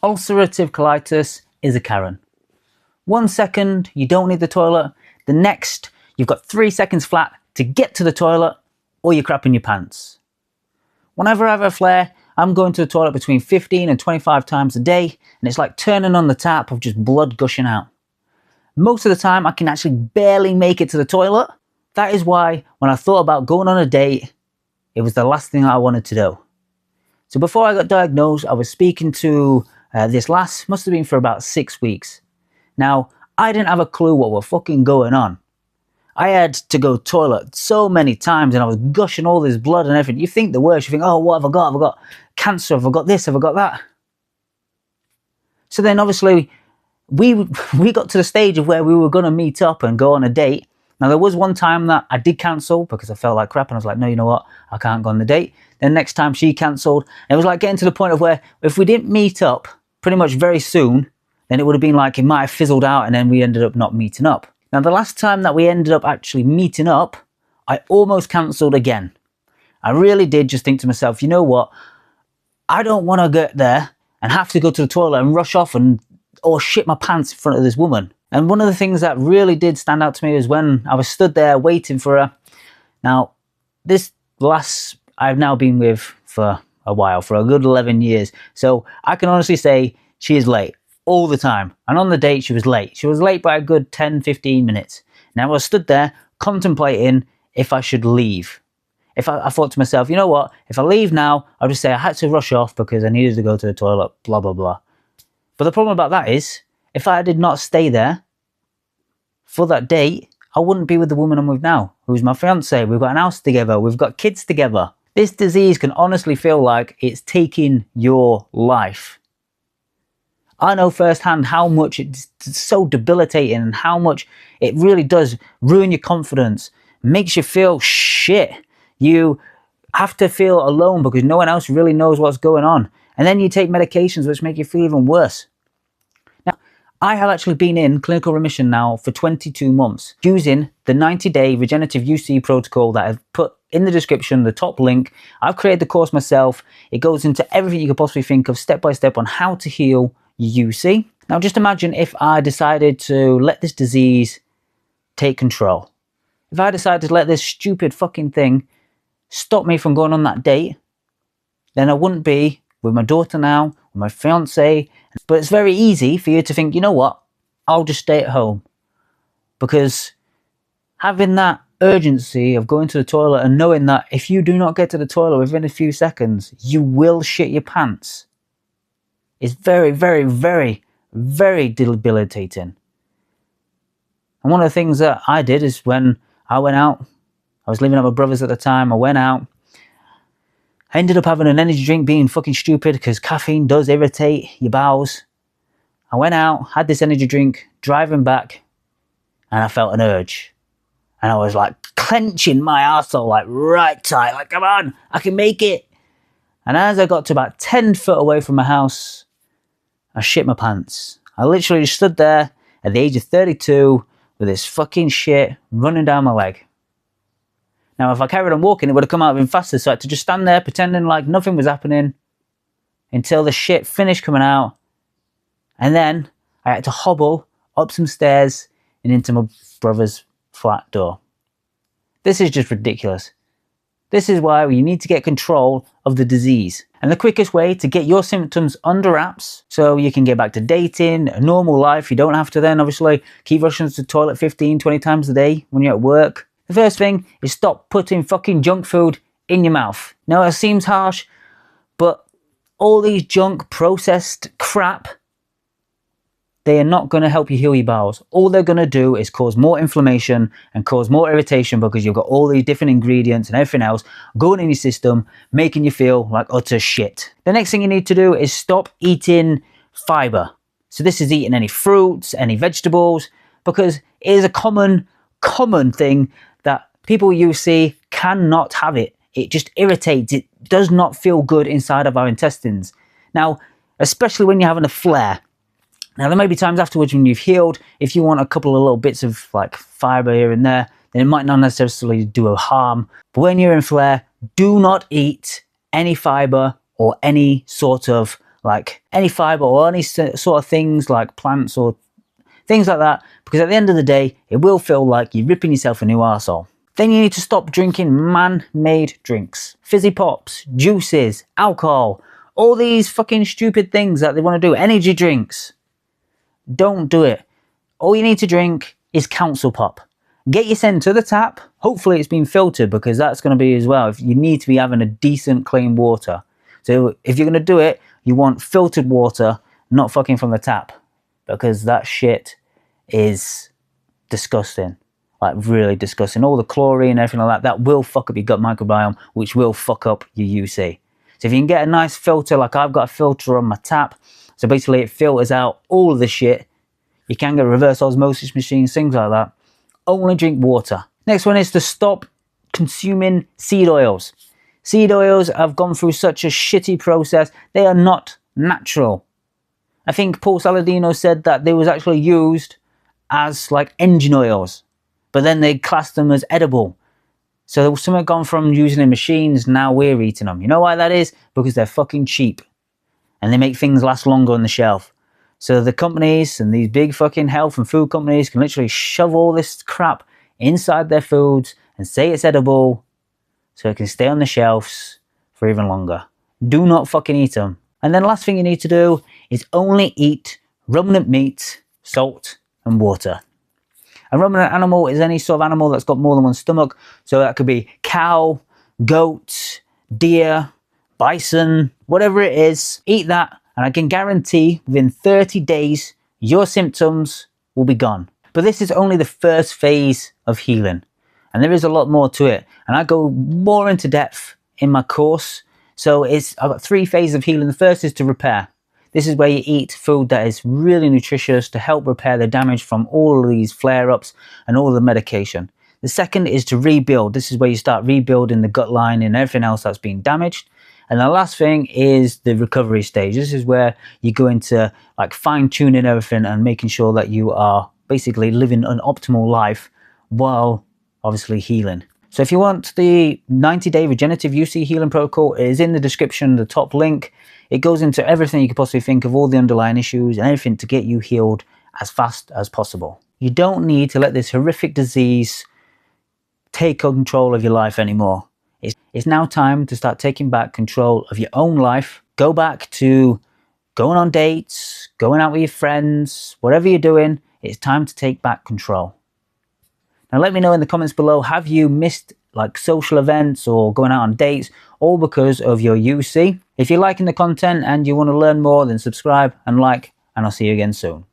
Ulcerative colitis is a Karen. 1 second, you don't need the toilet. The next, you've got 3 seconds flat to get to the toilet, or you're crapping your pants. Whenever I have a flare, I'm going to the toilet between 15 and 25 times a day, and it's like turning on the tap of just blood gushing out. Most of the time, I can actually barely make it to the toilet. That is why, when I thought about going on a date, it was the last thing I wanted to do. So before I got diagnosed, I was speaking to this lass, must have been for about 6 weeks. Now, I didn't have a clue what was fucking going on. I had to go to the toilet so many times and I was gushing all this blood and everything. You think the worst, you think, oh, what have I got? Have I got cancer? Have I got this? Have I got that? So then obviously, we got to the stage of where we were going to meet up and go on a date. Now, there was one time that I did cancel because I felt like crap and I was like, no, you know what? I can't go on the date. Then next time she cancelled. And it was like getting to the point of where if we didn't meet up pretty much very soon, then it would have been like it might have fizzled out and then we ended up not meeting up. Now, the last time that we ended up actually meeting up, I almost cancelled again. I really did just think to myself, you know what? I don't want to get there and have to go to the toilet and rush off or shit my pants in front of this woman. And one of the things that really did stand out to me was when I was stood there waiting for her. Now, this lass I've now been with for a while, for a good 11 years. So I can honestly say she is late all the time. And on the date, she was late. She was late by a good 10, 15 minutes. Now, I was stood there contemplating if I should leave. I thought to myself, you know what? If I leave now, I'll just say I had to rush off because I needed to go to the toilet, blah, blah, blah. But the problem about that is, if I did not stay there for that date, I wouldn't be with the woman I'm with now, who's my fiance. We've got an house together. We've got kids together. This disease can honestly feel like it's taking your life. I know firsthand how much it's so debilitating and how much it really does ruin your confidence, makes you feel shit. You have to feel alone because no one else really knows what's going on. And then you take medications which make you feel even worse. Now, I have actually been in clinical remission now for 22 months using the 90-day regenerative UC protocol that I've put in the description, the top link. I've created the course myself. It goes into everything you could possibly think of step by step on how to heal UC. Now, just imagine if I decided to let this disease take control. If I decided to let this stupid fucking thing stop me from going on that date, then I wouldn't be with my daughter now, with my fiance. But it's very easy for you to think, you know what, I'll just stay at home. Because having that urgency of going to the toilet and knowing that if you do not get to the toilet within a few seconds, you will shit your pants, is very, very, very, very debilitating. And one of the things that I did is when I went out, I was living at my brother's at the time, I went out, I ended up having an energy drink, being fucking stupid because caffeine does irritate your bowels. I went out, had this energy drink, driving back, and I felt an urge. And I was like clenching my arsehole like right tight, like come on, I can make it. And as I got to about 10 foot away from my house, I shit my pants. I literally just stood there at the age of 32 with this fucking shit running down my leg. Now, if I carried on walking, it would have come out even faster. So I had to just stand there pretending like nothing was happening until the shit finished coming out. And then I had to hobble up some stairs and into my brother's flat door. This is just ridiculous. This is why you need to get control of the disease. And the quickest way to get your symptoms under wraps so you can get back to dating, a normal life, you don't have to then obviously keep rushing to the toilet 15, 20 times a day when you're at work. The first thing is stop putting fucking junk food in your mouth. Now, it seems harsh, but all these junk processed crap, they are not going to help you heal your bowels. All they're going to do is cause more inflammation and cause more irritation because you've got all these different ingredients and everything else going in your system, making you feel like utter shit. The next thing you need to do is stop eating fiber. So this is eating any fruits, any vegetables, because it is a common thing that people you see cannot have it. It just irritates. It does not feel good inside of our intestines. Now, especially when you're having a flare. Now, there may be times afterwards when you've healed, if you want a couple of little bits of like fiber here and there, then it might not necessarily do a harm. But when you're in flare, do not eat any fiber or any sort of like any fiber or any sort of things like plants or things like that, because at the end of the day, it will feel like you're ripping yourself a new arsehole. Then you need to stop drinking man-made drinks. Fizzy pops, juices, alcohol, all these fucking stupid things that they want to do. Energy drinks. Don't do it. All you need to drink is Council Pop. Get your sent to the tap. Hopefully it's been filtered, because that's going to be as well. If you need to be having a decent clean water. So if you're going to do it, you want filtered water, not fucking from the tap, because that shit is disgusting. Like really disgusting. All the chlorine and everything like that, that will fuck up your gut microbiome, which will fuck up your UC. So if you can get a nice filter, like I've got a filter on my tap, so basically it filters out all of the shit. You can get reverse osmosis machines, things like that. Only drink water. Next one is to stop consuming seed oils. Seed oils have gone through such a shitty process. They are not natural. I think Paul Saladino said that they was actually used as like engine oils, but then they classed them as edible. So some have gone from using in machines, now we're eating them. You know why that is? Because they're fucking cheap and they make things last longer on the shelf. So the companies and these big fucking health and food companies can literally shove all this crap inside their foods and say it's edible so it can stay on the shelves for even longer. Do not fucking eat them. And then the last thing you need to do is only eat ruminant meat, salt and water. A ruminant animal is any sort of animal that's got more than one stomach. So that could be cow, goat, deer, bison, whatever it is. Eat that, and I can guarantee within 30 days, your symptoms will be gone. But this is only the first phase of healing, and there is a lot more to it. And I go more into depth in my course. So I've got 3 phases of healing. The first is to repair. This is where you eat food that is really nutritious to help repair the damage from all of these flare-ups and all the medication. The second is to rebuild. This is where you start rebuilding the gut line and everything else that's been damaged. And the last thing is the recovery stage. This is where you go into like fine-tuning everything and making sure that you are basically living an optimal life while obviously healing. So if you want the 90-day regenerative UC healing protocol, it is in the description, the top link. It goes into everything you could possibly think of, all the underlying issues and everything to get you healed as fast as possible. You don't need to let this horrific disease take control of your life anymore. It's now time to start taking back control of your own life. Go back to going on dates, going out with your friends, whatever you're doing, it's time to take back control. Now let me know in the comments below, have you missed like social events or going out on dates, all because of your UC? If you're liking the content and you want to learn more, then subscribe and like, and I'll see you again soon.